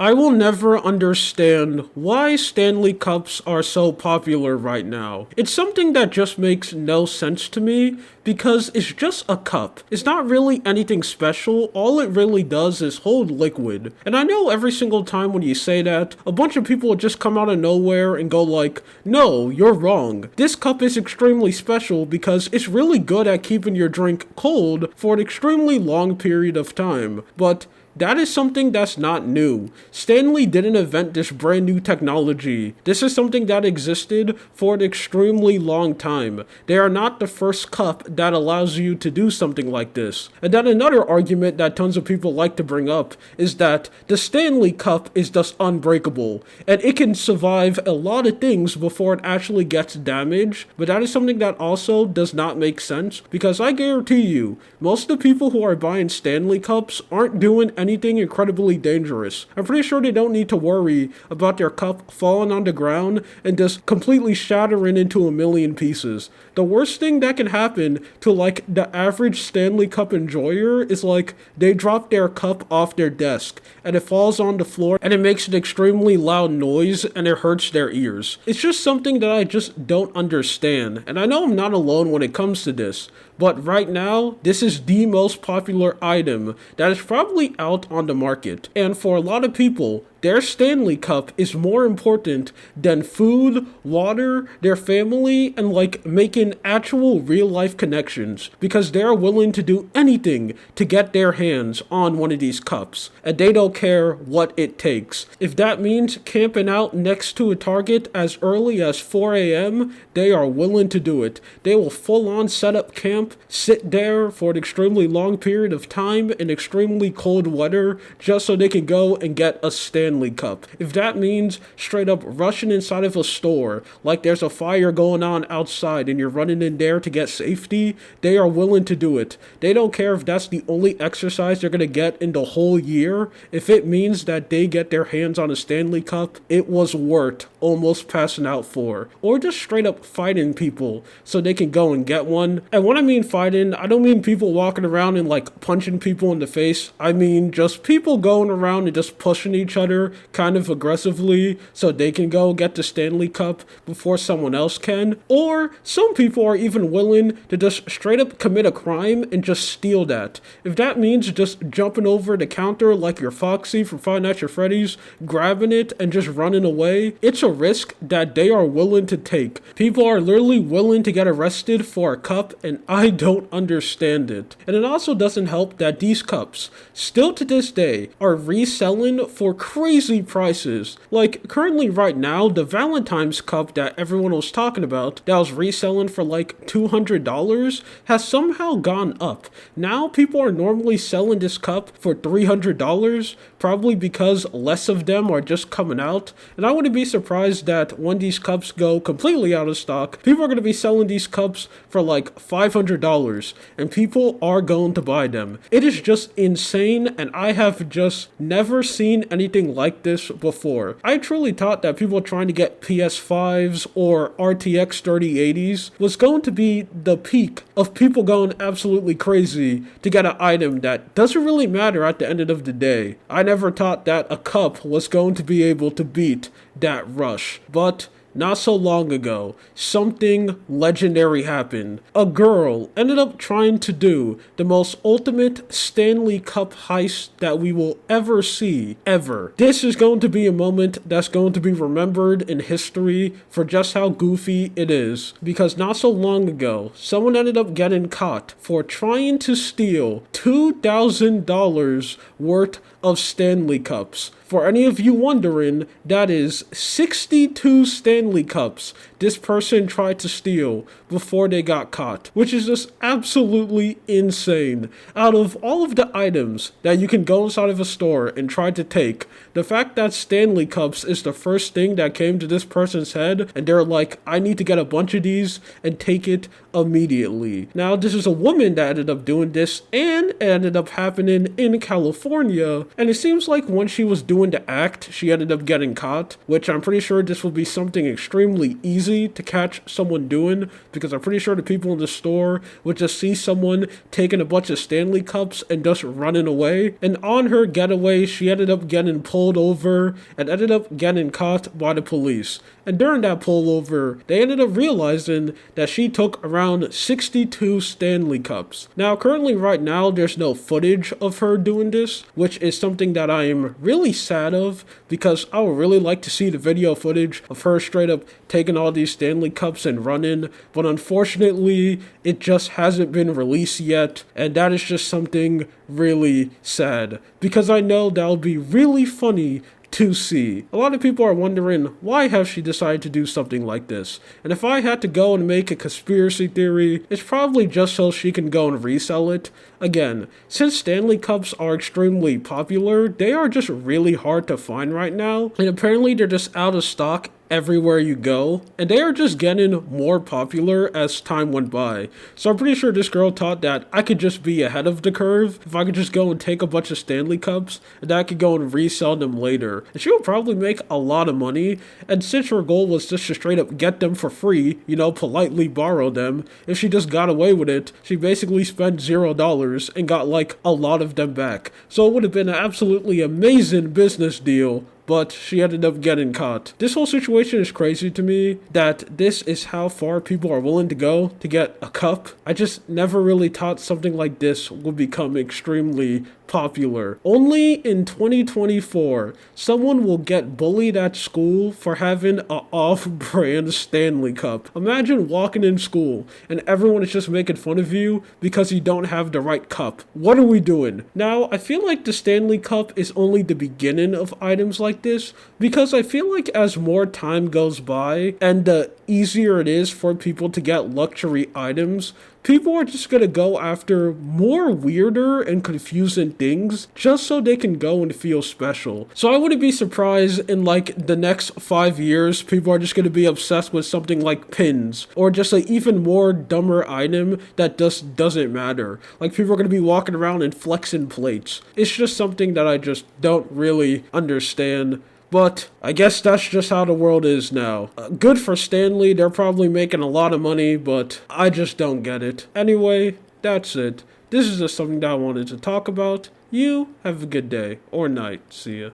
I will never understand why Stanley Cups are so popular right now. It's something that just makes no sense to me because it's just a cup. It's not really anything special. All it really does is hold liquid. And I know every single time when you say that, a bunch of people will just come out of nowhere and go like, no, you're wrong. This cup is extremely special because it's really good at keeping your drink cold for an extremely long period of time. But that is something that's not new. Stanley didn't invent this brand new technology. This is something that existed for an extremely long time. They are not the first cup that allows you to do something like this. And then another argument that tons of people like to bring up is that the Stanley Cup is just unbreakable, and it can survive a lot of things before it actually gets damaged. But that is something that also does not make sense, because I guarantee you, most of the people who are buying Stanley Cups aren't doing anything incredibly dangerous. I'm pretty sure they don't need to worry about their cup falling on the ground and just completely shattering into a million pieces. The worst thing that can happen to like the average Stanley Cup enjoyer is like they drop their cup off their desk and it falls on the floor and it makes an extremely loud noise and it hurts their ears. It's just something that I just don't understand. And I know I'm not alone when it comes to this, but right now, this is the most popular item that is probably out on the market. And for a lot of people, their Stanley Cup is more important than food, water, their family, and like making actual real life connections, because they're willing to do anything to get their hands on one of these cups, and they don't care what it takes. If that means camping out next to a Target as early as 4 a.m., they are willing to do it. They will full on set up camp, sit there for an extremely long period of time in extremely cold weather just so they can go and get a Stanley Cup. If that means straight up rushing inside of a store like there's a fire going on outside and you're running in there to get safety, they are willing to do it. They don't care if that's the only exercise they're going to get in the whole year. If it means that they get their hands on a Stanley Cup, it was worth almost passing out for. Or just straight up fighting people so they can go and get one. And when I mean fighting, I don't mean people walking around and like punching people in the face. I mean just people going around and just pushing each other kind of aggressively so they can go get the Stanley Cup before someone else can. Or some people are even willing to just straight up commit a crime and just steal that. If that means just jumping over the counter like you're Foxy from Five Nights at Freddy's, grabbing it and just running away, it's a risk that they are willing to take. People are literally willing to get arrested for a cup, and I don't understand it. And it also doesn't help that these cups, still to this day, are reselling for crazy prices. Like currently right now, the Valentine's cup that everyone was talking about that was reselling for like $200 has somehow gone up. Now people are normally selling this cup for $300, probably because less of them are just coming out. And I wouldn't be surprised that when these cups go completely out of stock, people are going to be selling these cups for like $500, and people are going to buy them. It is just insane, and I have just never seen anything like this before. I truly thought that people trying to get PS5s or RTX 3080s was going to be the peak of people going absolutely crazy to get an item that doesn't really matter at the end of the day. I never thought that a cup was going to be able to beat that rush, but not so long ago, something legendary happened. A girl ended up trying to do the most ultimate Stanley Cup heist that we will ever see, ever. This is going to be a moment that's going to be remembered in history for just how goofy it is. Because not so long ago, someone ended up getting caught for trying to steal $2,000 worth of Stanley Cups. For any of you wondering, that is 62 Stanley Cups this person tried to steal before they got caught, which is just absolutely insane. Out of all of the items that you can go inside of a store and try to take, the fact that Stanley Cups is the first thing that came to this person's head, and they're like, I need to get a bunch of these and take it immediately. Now, this is a woman that ended up doing this, and it ended up happening in California, and it seems like when she was doing the act, she ended up getting caught, which I'm pretty sure this will be something extremely easy to catch someone doing, because I'm pretty sure the people in the store would just see someone taking a bunch of Stanley cups and just running away. And on her getaway, she ended up getting pulled over and ended up getting caught by the police. And during that pullover, they ended up realizing that she took around 62 Stanley cups. Now, currently right now, there's no footage of her doing this, which is something that I am really sad of, because I would really like to see the video footage of her straight up taking all these Stanley cups and running, but unfortunately, it just hasn't been released yet, and that is just something really sad, because I know that'll be really funny to see. A lot of people are wondering, why has she decided to do something like this? And if I had to go and make a conspiracy theory, it's probably just so she can go and resell it. Again, since Stanley cups are extremely popular, they are just really hard to find right now, and apparently they're just out of stock everywhere you go, and they are just getting more popular as time went by. So I'm pretty sure this girl thought that I could just be ahead of the curve if I could just go and take a bunch of Stanley cups, and I could go and resell them later. And she would probably make a lot of money, and since her goal was just to straight up get them for free, politely borrow them, if she just got away with it, she basically spent $0 and got like a lot of them back. So it would have been an absolutely amazing business deal, but she ended up getting caught. This whole situation is crazy to me, that this is how far people are willing to go to get a cup. I just never really thought something like this would become extremely popular. Only in 2024, someone will get bullied at school for having a off-brand Stanley cup. Imagine walking in school and everyone is just making fun of you because you don't have the right cup. What are we doing? Now, I feel like the Stanley cup is only the beginning of items like this, because I feel like as more time goes by and the easier it is for people to get luxury items, people are just gonna go after more weirder and confusing things just so they can go and feel special. So I wouldn't be surprised in like the next 5 years, people are just gonna be obsessed with something like pins, or just an even more dumber item that just doesn't matter. Like people are gonna be walking around and flexing plates. It's just something that I just don't really understand. But I guess that's just how the world is now. Good for Stanley, they're probably making a lot of money, but I just don't get it. Anyway, that's it. This is just something that I wanted to talk about. You have a good day or night. See ya.